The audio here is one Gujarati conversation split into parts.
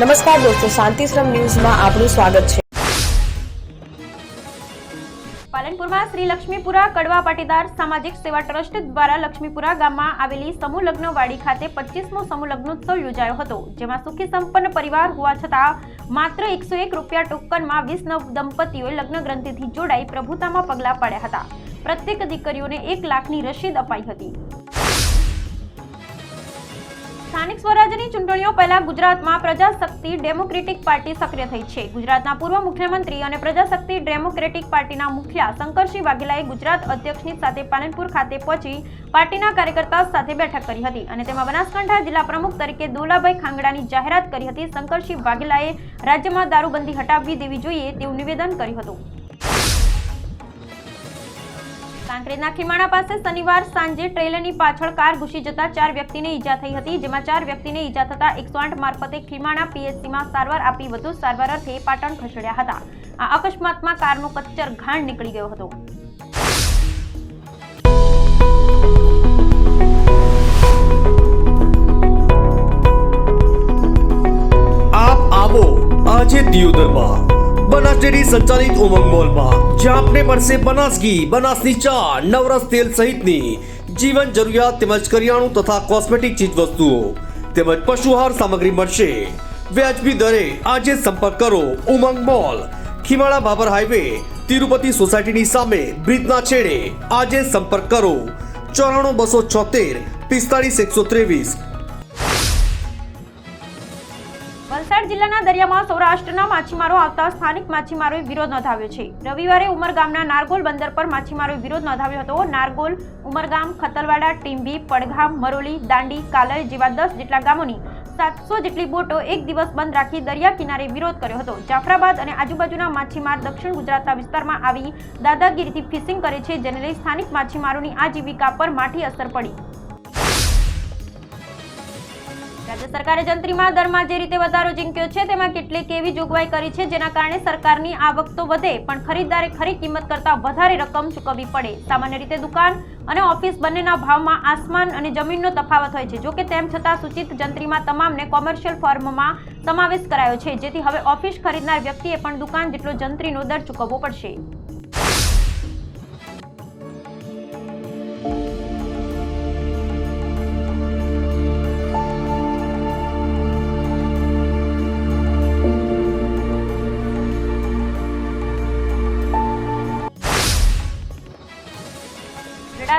નમસ્કાર દોસ્તો, શાંતિશ્રમ ન્યૂઝમાં આપનું સ્વાગત છે। પાલનપુરમાં શ્રી લક્ષ્મીપુરા કડવા પાટીદાર સામાજિક સેવા ટ્રસ્ટ દ્વારા લક્ષ્મીપુરા ગામમાં આવેલી સમૂહ લગ્નવાડી ખાતે 25મો સમૂહ લગ્નોત્સવ યોજાયો હતો, જેમાં સુખી સંપન્ન પરિવાર હોવા છતાં માત્ર 101 રૂપિયા ટોકનમાં 20 નવ દંપતીઓએ લગ્ન ગ્રંથિથી જોડાઈ પ્રભુતામાં પગલાં પાડ્યા હતા। પ્રત્યેક દીકરીઓને 1 લાખની રસીદ અપાઈ હતી। સ્થાનિક સ્વરાજ્યની ચૂંટણીઓ પહેલા ગુજરાતમાં પ્રજાશક્તિ ડેમોક્રેટિક પાર્ટી સક્રિય થઈ છે। ગુજરાતના પૂર્વ મુખ્યમંત્રી અને પ્રજાશક્તિ ડેમોક્રેટિક પાર્ટીના મુખિયા શંકરસિંહ વાઘેલાએ ગુજરાત અધ્યક્ષની સાથે પાલનપુર ખાતે પહોંચી પાર્ટીના કાર્યકર્તાઓ સાથે બેઠક કરી હતી અને તેમાં બનાસકાંઠા જિલ્લા પ્રમુખ તરીકે દોલાભાઈ ખાંગડાની જાહેરાત કરી હતી। શંકરસિંહ વાઘેલાએ રાજ્યમાં દારૂબંધી હટાવવી દેવી જોઈએ તેવું નિવેદન કર્યું હતું। કાંકરેજના ખીમાણા પાસે શનિવાર સાંજે ટ્રેલરની પાછળ કાર ઘૂસી જતા 4 વ્યક્તિને ઈજા થઈ હતી, જેમાં 4 વ્યક્તિને ઈજા થતા 108 મારફતે ખીમાણા પીએચસીમાં સારવાર આપી વધુ સારવાર અર્થે પાટણ ખસેડ્યા હતા। આ અકસ્માતમાં કારનો કચ્ચર ઘાણ નીકળી ગયો હતો। આપ આવો આજે દિયોદરમાં બનાસ ડેરી સંચાલિત ઉમંગ મોલમાં, જ્યાં આપને મળશે બનાસ ઘી, બનાસની ચા, નવરસ તેલ સહિતની જીવન જરૂરિયાત તેમજ કરિયાણું તથા કોસ્મેટિક ચીજ વસ્તુઓ તેમજ પશુઆહાર સામગ્રી મળશે વ્યાજબી દરે। આજે સંપર્ક કરો ઉમંગ મોલ, ખીમાડા બાબર હાઈવે, તિરુપતિ સોસાયટીની સામે બ્રિજના છેડે। આજે સંપર્ક કરો 94 276 45 123। વલસાડ જિલ્લાના દરિયામાં સૌરાષ્ટ્રના માછીમારો આવતા સ્થાનિક માછીમારોએ વિરોધ નોંધાવ્યો છે। રવિવારે ઉમરગામના નારગોલ બંદર પર માછીમારોએ વિરોધ નોંધાવ્યો હતો। નારગોલ, ઉમરગામ, ખતલવાડા, ટીંબી, પડઘામ, મરોલી, દાંડી, કાલય જેવા 10 જેટલા ગામોની 700 જેટલી બોટો એક દિવસ બંધ રાખી દરિયા કિનારે વિરોધ કર્યો હતો। જાફરાબાદ અને આજુબાજુના માછીમાર દક્ષિણ ગુજરાતના વિસ્તારમાં આવી દાદાગીરીથી ફિશિંગ કરે છે, જેને લઈ સ્થાનિક માછીમારોની આજીવિકા પર માઠી અસર પડી। રાજ્ય સરકારે જંત્રીમાં દરમાં જે રીતે વધારો ઝીંક્યો છે, તેમાં કેટલીક એવી જોગવાઈ કરી છે જેના કારણે સરકારની આવક તો વધે પણ ખરીદદારે ખરી કિંમત કરતાં વધારે રકમ ચૂકવવી પડે। સામાન્ય રીતે દુકાન અને ઓફિસ બંનેના ભાવમાં આસમાન અને જમીનનો તફાવત હોય છે। જો કે તેમ છતાં સૂચિત જંત્રીમાં તમામને કોમર્શિયલ ફર્મમાં સમાવેશ કરાયો છે, જેથી હવે ઓફિસ ખરીદનાર વ્યક્તિએ પણ દુકાન જેટલો જંત્રીનો દર ચૂકવવો પડશે।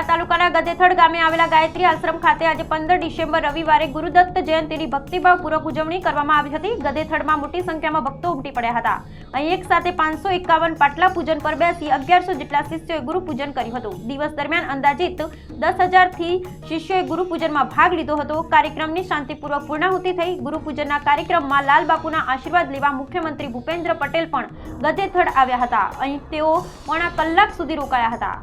તાલુકાના ગદેથડ ગામે આવેલા ગાયત્રી આશ્રમ ખાતે આજે 15 ડિસેમ્બર રવિવારે ગુરુદત્ત જયંતિની ભક્તિભાવપૂર્વક ઉજવણી કરવામાં આવી હતી। ગદેથડમાં મોટી સંખ્યામાં ભક્તો ઉમટી પડ્યા હતા। અહીં એક સાથે 551 પાટલા પૂજન પર બેસી 1100 જેટલા શિષ્યોએ ગુરુ પૂજન કર્યું હતું। દિવસ દરમિયાન અંદાજિત 10,000 થી શિષ્યોએ ગુરુ પૂજનમાં ભાગ લીધો હતો। કાર્યક્રમની શાંતિપૂર્વક પૂર્ણાહુતિ થઈ। ગુરુ પૂજનના કાર્યક્રમમાં લાલ બાપુના આશીર્વાદ લેવા મુખ્યમંત્રી ભૂપેન્દ્ર પટેલ પણ ગદેથડ આવ્યા હતા। અહીં તેઓ પોણા કલાક સુધી રોકાયા હતા।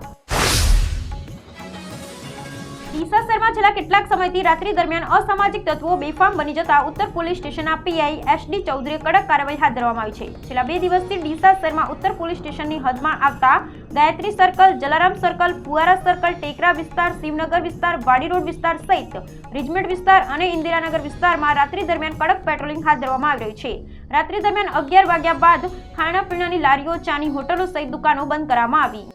ડીસા શહેરમાં છેલ્લા કેટલાક સમયથી રાત્રિ દરમિયાન અસામાજિક તત્વો બેફામ બની જતા ઉત્તર પોલીસ સ્ટેશનના પીઆઈ એસડી ચૌધરીએ કડક કાર્યવાહી હાથ ધરવામાં આવી છે। છેલ્લા 2 દિવસથી ડીસા શહેરમાં ઉત્તર પોલીસ સ્ટેશનની હદમાં આવતા ગાયત્રી સર્કલ, જલારામ સર્કલ, ફુવારા સર્કલ, ટેકરા વિસ્તાર, શિવનગર વિસ્તાર, વાડી રોડ વિસ્તાર સહિત રિજમેન્ટ વિસ્તાર અને ઇન્દિરાનગર વિસ્તારમાં રાત્રિ દરમિયાન કડક પેટ્રોલિંગ હાથ ધરવામાં આવી રહ્યું છે। રાત્રિ દરમિયાન 11 વાગ્યા બાદ ખાણાપીણાની લારીઓ, ચાની હોટલો સહિત દુકાનો બંધ કરવામાં આવી।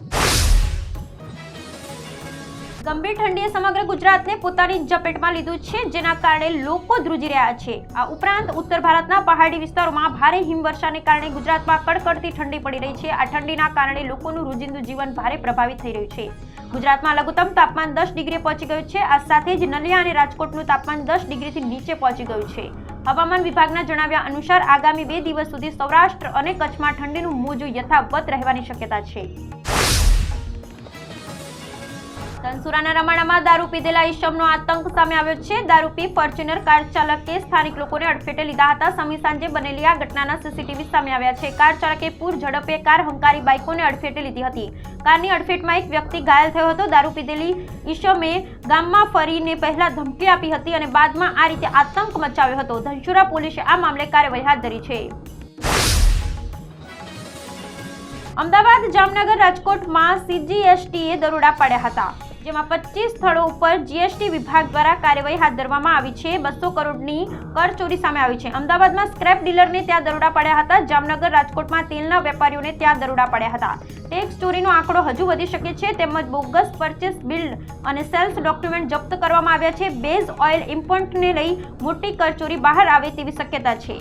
ગંભીર ઠંડીએ સમગ્ર ગુજરાતને પોતાની ઝપેટમાં લીધું છે, જેના કારણે લોકો ધ્રુજી રહ્યા છે। આ ઉપરાંત ઉત્તર ભારતના પહાડી વિસ્તારોમાં ભારે હિમવર્ષાને કારણે ગુજરાતમાં કડકડતી ઠંડી પડી રહી છે। આ ઠંડીના કારણે લોકોનું રોજિંદુ જીવન ભારે પ્રભાવિત થઈ રહ્યું છે। ગુજરાતમાં લઘુત્તમ તાપમાન 10 ડિગ્રી પહોંચી ગયું છે। આ સાથે જ નલિયા અને રાજકોટનું તાપમાન 10 ડિગ્રીથી નીચે પહોંચી ગયું છે। હવામાન વિભાગના જણાવ્યા અનુસાર આગામી 2 દિવસ સુધી સૌરાષ્ટ્ર અને કચ્છમાં ઠંડીનું મોજું યથાવત રહેવાની શક્યતા છે। ધનસુરાના રમાડામાં દારૂ પીધેલા ઈસમનો આતંક સામે આવ્યો છે। દારૂ પી ફોર્ચ્યુનર કાર ચાલકે સ્થાનિક લોકોને અડફેટે લીધા હતા। સમી સાંજે બનેલી આ ઘટનાના સીસીટીવી સામે આવ્યા છે। કાર ચાલકે પૂર ઝડપે કાર હંકારી બાઇકોને અડફેટે લીધી હતી। કારની અડફેટમાં એક વ્યક્તિ ઘાયલ થયો હતો। દારૂ પીધેલી ઈસમે ગામમાં ફરીને પહેલા ધમકી આપી હતી અને બાદમાં આ રીતે આતંક મચાવ્યો હતો। ધનસુરા પોલીસે આ મામલે કાર્યવાહી હાથ ધરી છે। અમદાવાદ, જામનગર, રાજકોટમાં સીજીએસટીએ દરોડા પાડ્યા હતા। જેમાં 25 સ્થળો ઉપર જીએસટી વિભાગ દ્વારા કાર્યવાહી હાથ ધરવામાં આવી છે. 200 કરોડની કરચોરી સામે આવી છે. અમદાવાદમાં સ્ક્રેપ ડીલરને ત્યાં દરોડા પડ્યા હતા. જામનગર, રાજકોટમાં તેલના વેપારીઓને ત્યાં દરોડા પડ્યા હતા. ટેક્સ ચોરીનો આંકડો હજુ વધી શકે છે. તેમજ બોગસ પરચેસ બિલ અને સેલ્સ ડોક્યુમેન્ટ જપ્ત કરવામાં આવ્યા છે. બેઝ ઓઇલ ઇમ્પોર્ટને લઈ મોટી કરચોરી બહાર આવે તેવી શક્યતા છે.